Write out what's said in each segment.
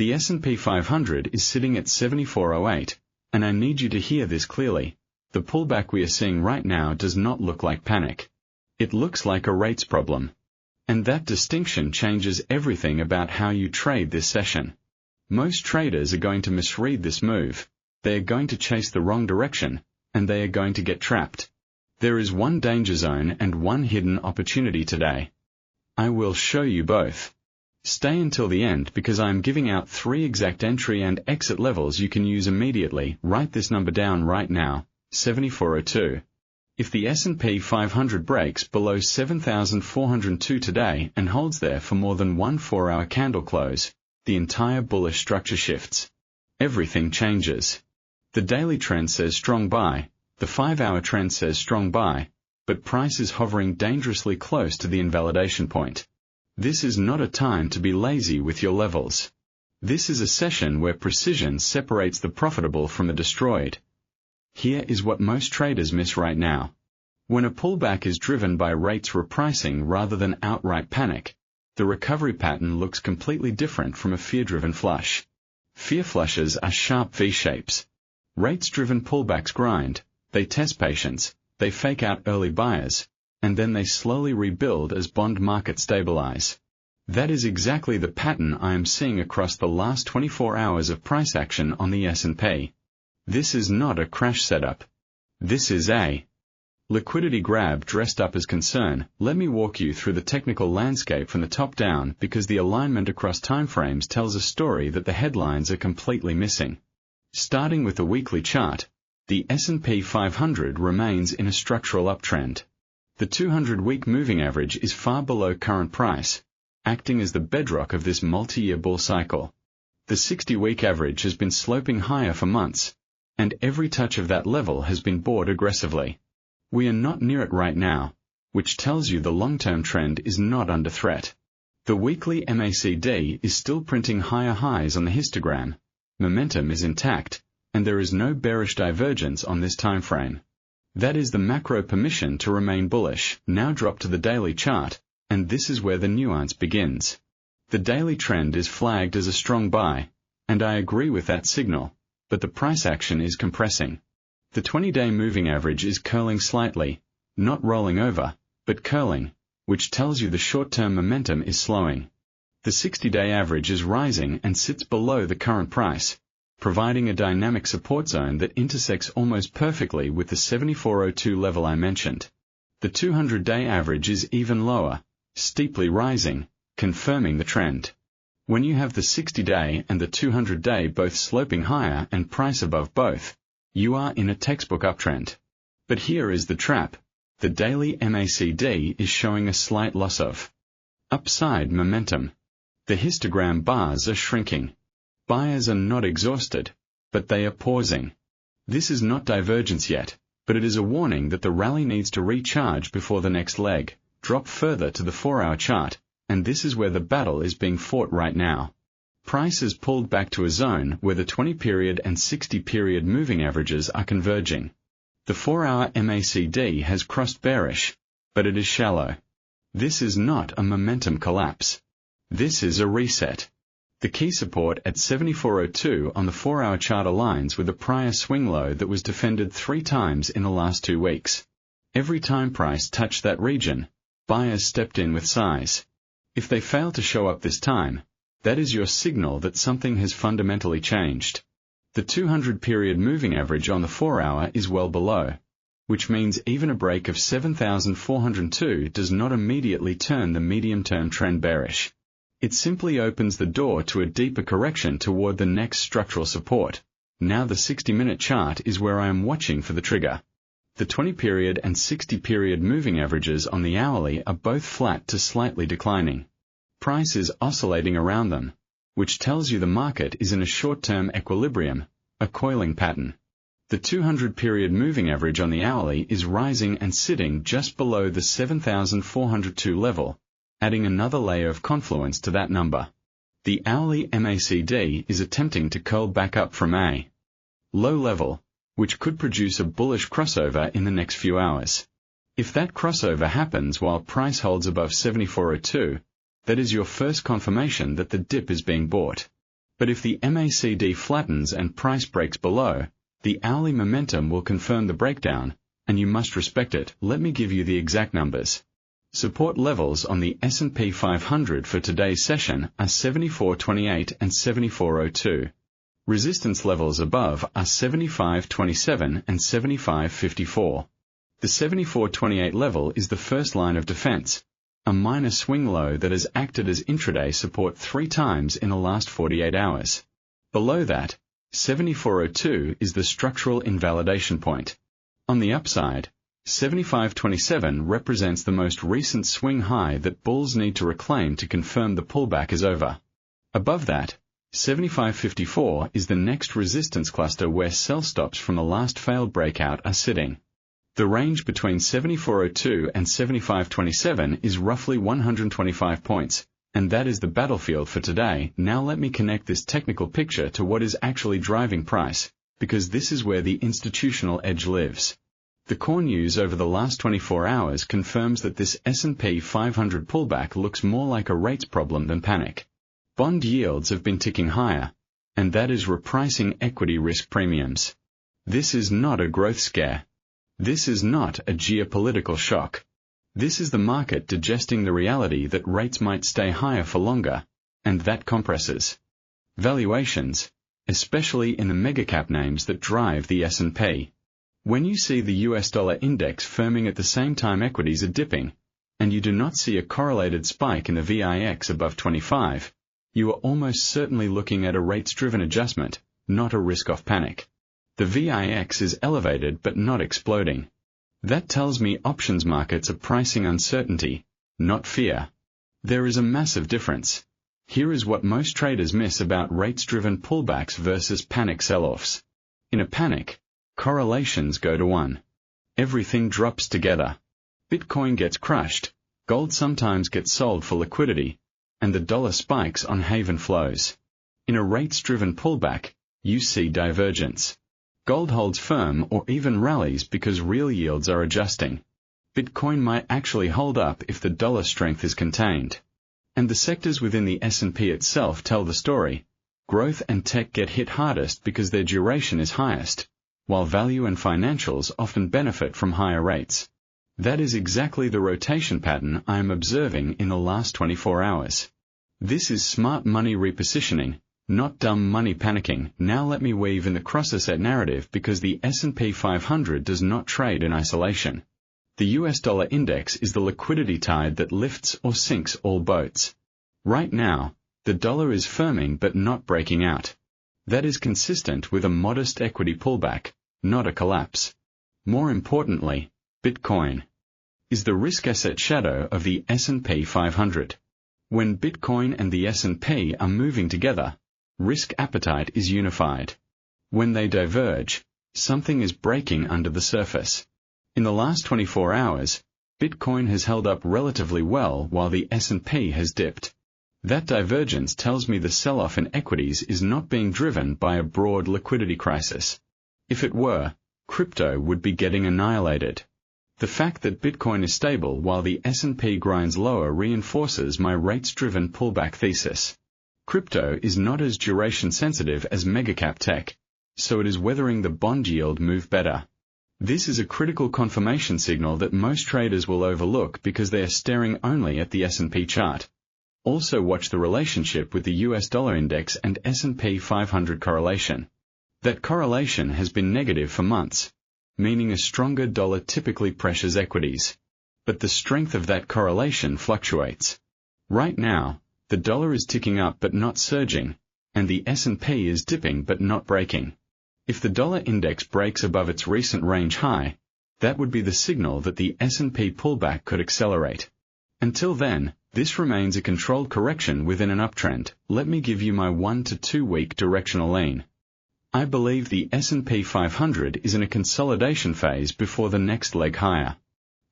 The S&P 500 is sitting at 7408, and I need you to hear this clearly. The pullback we are seeing right now does not look like panic. It looks like a rates problem. And that distinction changes everything about how you trade this session. Most traders are going to misread this move. They are going to chase the wrong direction, and they are going to get trapped. There is one danger zone and one hidden opportunity today. I will show you both. Stay until the end because I am giving out 3 exact entry and exit levels you can use immediately. Write this number down right now, 7402. If the S&P 500 breaks below 7,402 today and holds there for more than one 4-hour candle close, the entire bullish structure shifts. Everything changes. The daily trend says strong buy, the 5-hour trend says strong buy, but price is hovering dangerously close to the invalidation point. This is not a time to be lazy with your levels. This is a session where precision separates the profitable from the destroyed. Here is what most traders miss right now. When a pullback is driven by rates repricing rather than outright panic, the recovery pattern looks completely different from a fear-driven flush. Fear flushes are sharp V-shapes. Rates-driven pullbacks grind, they test patience, they fake out early buyers, and then they slowly rebuild as bond markets stabilize. That is exactly the pattern I am seeing across the last 24 hours of price action on the S&P. This is not a crash setup. This is a liquidity grab dressed up as concern. Let me walk you through the technical landscape from the top down because the alignment across timeframes tells a story that the headlines are completely missing. Starting with the weekly chart, the S&P 500 remains in a structural uptrend. The 200-week moving average is far below current price, acting as the bedrock of this multi-year bull cycle. The 60-week average has been sloping higher for months, and every touch of that level has been bought aggressively. We are not near it right now, which tells you the long-term trend is not under threat. The weekly MACD is still printing higher highs on the histogram. Momentum is intact, and there is no bearish divergence on this time frame. That is the macro permission to remain bullish. Now drop to the daily chart, and this is where the nuance begins. The daily trend is flagged as a strong buy, and I agree with that signal, but the price action is compressing. The 20-day moving average is curling slightly, not rolling over, but curling, which tells you the short-term momentum is slowing. The 60-day average is rising and sits below the current price, providing a dynamic support zone that intersects almost perfectly with the 7402 level I mentioned. The 200-day average is even lower, steeply rising, confirming the trend. When you have the 60-day and the 200-day both sloping higher and price above both, you are in a textbook uptrend. But here is the trap. The daily MACD is showing a slight loss of upside momentum. The histogram bars are shrinking. Buyers are not exhausted, but they are pausing. This is not divergence yet, but it is a warning that the rally needs to recharge before the next leg. Drop further to the 4-hour chart, and this is where the battle is being fought right now. Price has pulled back to a zone where the 20-period and 60-period moving averages are converging. The 4-hour MACD has crossed bearish, but it is shallow. This is not a momentum collapse. This is a reset. The key support at 7402 on the 4-hour chart aligns with a prior swing low that was defended 3 times in the last 2 weeks. Every time price touched that region, buyers stepped in with size. If they fail to show up this time, that is your signal that something has fundamentally changed. The 200-period moving average on the 4-hour is well below, which means even a break of 7,402 does not immediately turn the medium-term trend bearish. It simply opens the door to a deeper correction toward the next structural support. Now the 60-minute chart is where I am watching for the trigger. The 20-period and 60-period moving averages on the hourly are both flat to slightly declining. Price is oscillating around them, which tells you the market is in a short-term equilibrium, a coiling pattern. The 200-period moving average on the hourly is rising and sitting just below the 7,402 level, adding another layer of confluence to that number. The hourly MACD is attempting to curl back up from a low level, which could produce a bullish crossover in the next few hours. If that crossover happens while price holds above 7402, that is your first confirmation that the dip is being bought. But if the MACD flattens and price breaks below, the hourly momentum will confirm the breakdown, and you must respect it. Let me give you the exact numbers. Support levels on the S&P 500 for today's session are 74.28 and 74.02. Resistance levels above are 75.27 and 75.54. The 74.28 level is the first line of defense, a minor swing low that has acted as intraday support 3 times in the last 48 hours. Below that, 74.02 is the structural invalidation point. On the upside, 75.27 represents the most recent swing high that bulls need to reclaim to confirm the pullback is over. Above that, 75.54 is the next resistance cluster where sell stops from the last failed breakout are sitting. The range between 74.02 and 75.27 is roughly 125 points, and that is the battlefield for today. Now let me connect this technical picture to what is actually driving price, because this is where the institutional edge lives. The core news over the last 24 hours confirms that this S&P 500 pullback looks more like a rates problem than panic. Bond yields have been ticking higher, and that is repricing equity risk premiums. This is not a growth scare. This is not a geopolitical shock. This is the market digesting the reality that rates might stay higher for longer, and that compresses valuations, especially in the megacap names that drive the S&P. When you see the US dollar index firming at the same time equities are dipping, and you do not see a correlated spike in the VIX above 25, you are almost certainly looking at a rates-driven adjustment, not a risk-off panic. The VIX is elevated but not exploding. That tells me options markets are pricing uncertainty, not fear. There is a massive difference. Here is what most traders miss about rates-driven pullbacks versus panic sell-offs. In a panic, correlations go to 1. Everything drops together. Bitcoin gets crushed, gold sometimes gets sold for liquidity, and the dollar spikes on haven flows. In a rates-driven pullback, you see divergence. Gold holds firm or even rallies because real yields are adjusting. Bitcoin might actually hold up if the dollar strength is contained. And the sectors within the S&P itself tell the story. Growth and tech get hit hardest because their duration is highest, while value and financials often benefit from higher rates. That is exactly the rotation pattern I am observing in the last 24 hours. This is smart money repositioning, not dumb money panicking. Now let me weave in the cross-asset narrative because the S&P 500 does not trade in isolation. The US dollar index is the liquidity tide that lifts or sinks all boats. Right now, the dollar is firming but not breaking out. That is consistent with a modest equity pullback, not a collapse. More importantly, Bitcoin is the risk asset shadow of the S&P 500. When Bitcoin and the S&P are moving together, risk appetite is unified. When they diverge, something is breaking under the surface. In the last 24 hours, Bitcoin has held up relatively well while the S&P has dipped. That divergence tells me the sell-off in equities is not being driven by a broad liquidity crisis. If it were, crypto would be getting annihilated. The fact that Bitcoin is stable while the S&P grinds lower reinforces my rates-driven pullback thesis. Crypto is not as duration-sensitive as megacap tech, so it is weathering the bond yield move better. This is a critical confirmation signal that most traders will overlook because they are staring only at the S&P chart. Also watch the relationship with the US dollar index and S&P 500 correlation. That correlation has been negative for months, meaning a stronger dollar typically pressures equities. But the strength of that correlation fluctuates. Right now, the dollar is ticking up but not surging, and the S&P is dipping but not breaking. If the dollar index breaks above its recent range high, that would be the signal that the S&P pullback could accelerate. Until then, this remains a controlled correction within an uptrend. Let me give you my 1 to 2 week directional lean. I believe the S&P 500 is in a consolidation phase before the next leg higher.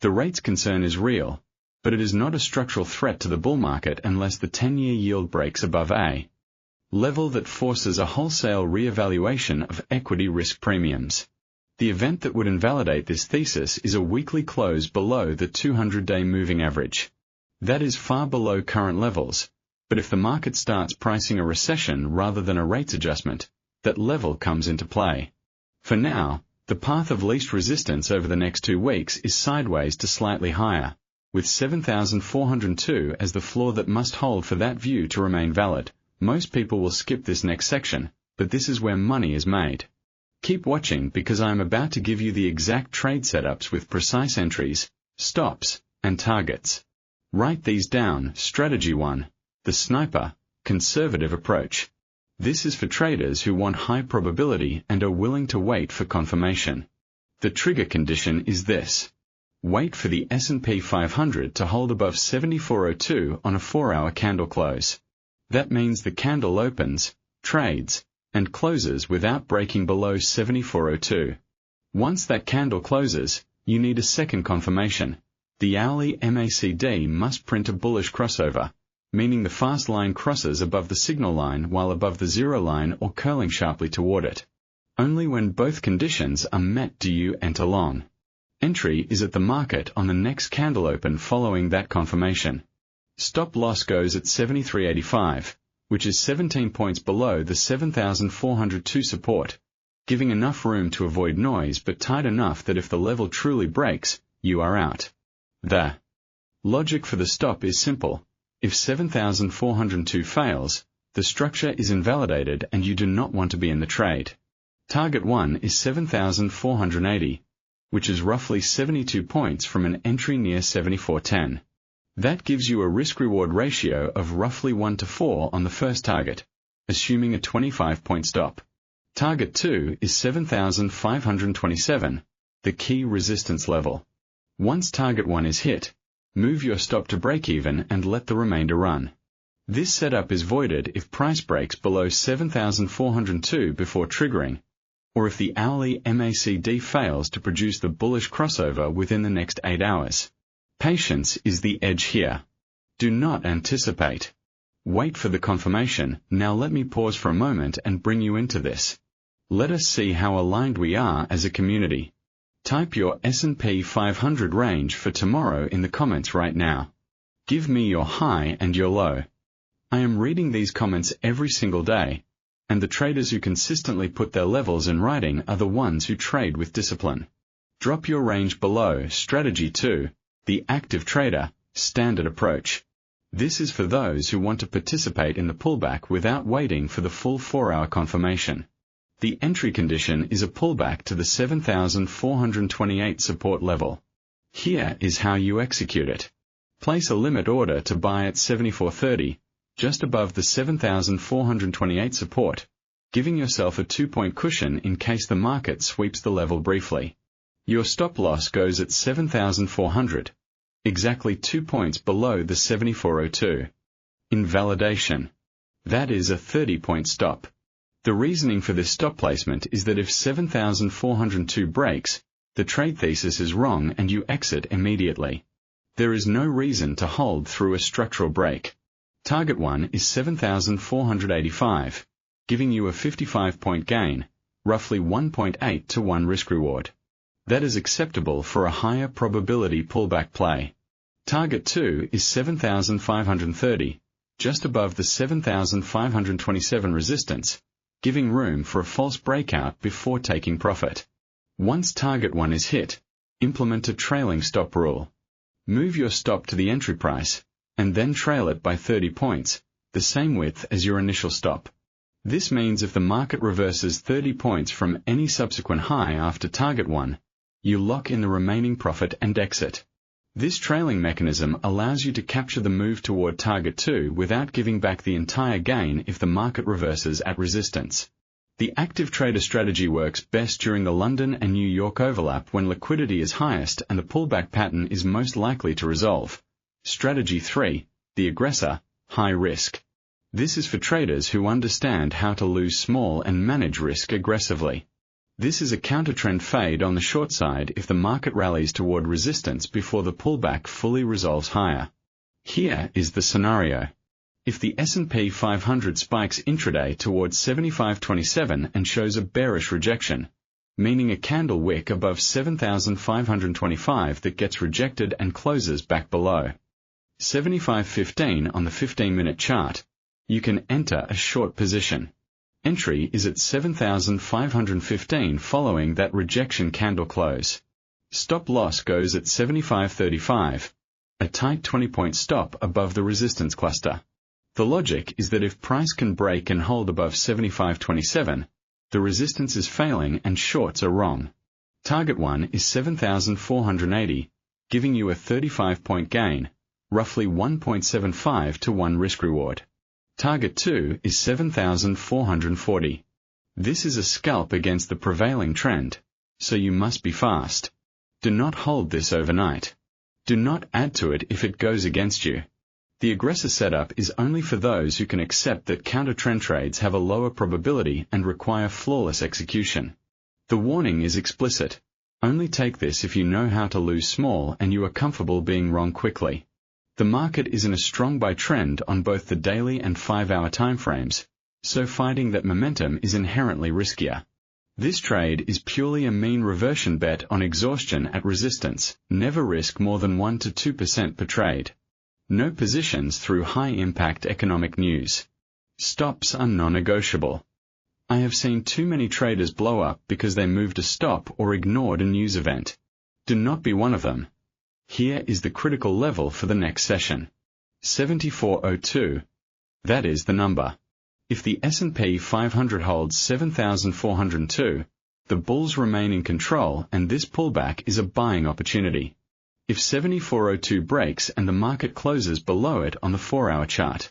The rates concern is real, but it is not a structural threat to the bull market unless the 10-year yield breaks above a level that forces a wholesale re-evaluation of equity risk premiums. The event that would invalidate this thesis is a weekly close below the 200-day moving average. That is far below current levels, But if the market starts pricing a recession rather than a rates adjustment, that level comes into play. For now, the path of least resistance over the next 2 weeks is sideways to slightly higher, with 7,402 as the floor that must hold for that view to remain valid. Most people will skip this next section, but this is where money is made. Keep watching because I am about to give you the exact trade setups with precise entries, stops, and targets. Write these down. Strategy 1. The sniper, conservative approach. This is for traders who want high probability and are willing to wait for confirmation. The trigger condition is this. Wait for the S&P 500 to hold above 7402 on a 4-hour candle close. That means the candle opens, trades, and closes without breaking below 7402. Once that candle closes, you need a second confirmation. The hourly MACD must print a bullish crossover, meaning the fast line crosses above the signal line while above the zero line or curling sharply toward it. Only when both conditions are met do you enter long. Entry is at the market on the next candle open following that confirmation. Stop loss goes at 73.85, which is 17 points below the 7,402 support, giving enough room to avoid noise but tight enough that if the level truly breaks, you are out. The logic for the stop is simple. If 7,402 fails, the structure is invalidated and you do not want to be in the trade. Target 1 is 7,480, which is roughly 72 points from an entry near 74.10. That gives you a risk-reward ratio of roughly 1 to 4 on the first target, assuming a 25-point stop. Target 2 is 7,527, the key resistance level. Once target 1 is hit, move your stop to break even and let the remainder run. This setup is voided if price breaks below 7,402 before triggering, or if the hourly MACD fails to produce the bullish crossover within the next 8 hours. Patience is the edge here. Do not anticipate. Wait for the confirmation. Now let me pause for a moment and bring you into this. Let us see how aligned we are as a community. Type your S&P 500 range for tomorrow in the comments right now. Give me your high and your low. I am reading these comments every single day, and the traders who consistently put their levels in writing are the ones who trade with discipline. Drop your range below. Strategy 2, the active trader, standard approach. This is for those who want to participate in the pullback without waiting for the full 4-hour confirmation. The entry condition is a pullback to the 7,428 support level. Here is how you execute it. Place a limit order to buy at 74.30, just above the 7,428 support, giving yourself a 2-point cushion in case the market sweeps the level briefly. Your stop loss goes at 7,400, exactly 2 points below the 7402. Invalidation. That is a 30-point stop. The reasoning for this stop placement is that if 7,402 breaks, the trade thesis is wrong and you exit immediately. There is no reason to hold through a structural break. Target 1 is 7,485, giving you a 55-point gain, roughly 1.8 to 1 risk-reward. That is acceptable for a higher probability pullback play. Target 2 is 7,530, just above the 7,527 resistance, giving room for a false breakout before taking profit. Once target 1 is hit, implement a trailing stop rule. Move your stop to the entry price, and then trail it by 30 points, the same width as your initial stop. This means if the market reverses 30 points from any subsequent high after target 1, you lock in the remaining profit and exit. This trailing mechanism allows you to capture the move toward target 2 without giving back the entire gain if the market reverses at resistance. The active trader strategy works best during the London and New York overlap when liquidity is highest and the pullback pattern is most likely to resolve. Strategy 3, the aggressor, high risk. This is for traders who understand how to lose small and manage risk aggressively. This is a counter-trend fade on the short side if the market rallies toward resistance before the pullback fully resolves higher. Here is the scenario. If the S&P 500 spikes intraday towards 75.27 and shows a bearish rejection, meaning a candle wick above 7,525 that gets rejected and closes back below. 75.15 on the 15-minute chart. You can enter a short position. Entry is at 7,515 following that rejection candle close. Stop loss goes at 75.35, a tight 20-point stop above the resistance cluster. The logic is that if price can break and hold above 75.27, the resistance is failing and shorts are wrong. Target 1 is 7,480, giving you a 35-point gain, roughly 1.75 to 1 risk-reward. Target 2 is 7,440. This is a scalp against the prevailing trend, so you must be fast. Do not hold this overnight. Do not add to it if it goes against you. The aggressor setup is only for those who can accept that counter-trend trades have a lower probability and require flawless execution. The warning is explicit. Only take this if you know how to lose small and you are comfortable being wrong quickly. The market is in a strong buy trend on both the daily and 5-hour timeframes, so fighting that momentum is inherently riskier. This trade is purely a mean reversion bet on exhaustion at resistance. Never risk more than 1 to 2% per trade. No positions through high-impact economic news. Stops are non-negotiable. I have seen too many traders blow up because they moved a stop or ignored a news event. Do not be one of them. Here is the critical level for the next session. 74.02. That is the number. If the S&P 500 holds 7,402, the bulls remain in control and this pullback is a buying opportunity. If 74.02 breaks and the market closes below it on the 4-hour chart,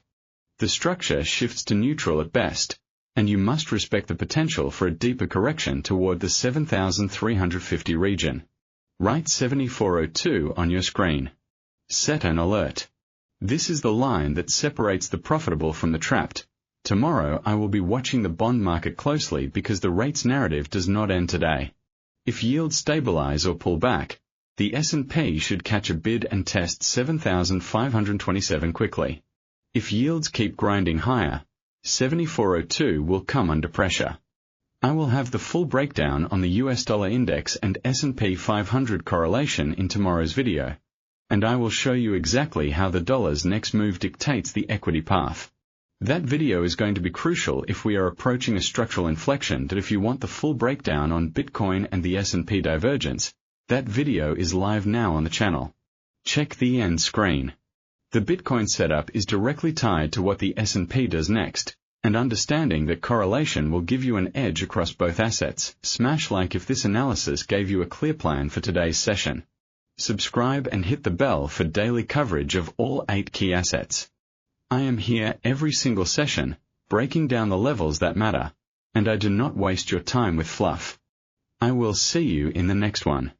the structure shifts to neutral at best, and you must respect the potential for a deeper correction toward the 7,350 region. Write 74.02 on your screen. Set an alert. This is the line that separates the profitable from the trapped. Tomorrow I will be watching the bond market closely because the rates narrative does not end today. If yields stabilize or pull back, the S&P should catch a bid and test 7,527 quickly. If yields keep grinding higher, 74.02 will come under pressure. I will have the full breakdown on the US dollar index and S&P 500 correlation in tomorrow's video, and I will show you exactly how the dollar's next move dictates the equity path. That video is going to be crucial if we are approaching a structural inflection. That if you want the full breakdown on Bitcoin and the S&P divergence, that video is live now on the channel. Check the end screen. The Bitcoin setup is directly tied to what the S&P does next, and understanding that correlation will give you an edge across both assets. Smash like if this analysis gave you a clear plan for today's session. Subscribe and hit the bell for daily coverage of all 8 key assets. I am here every single session, breaking down the levels that matter, and I do not waste your time with fluff. I will see you in the next one.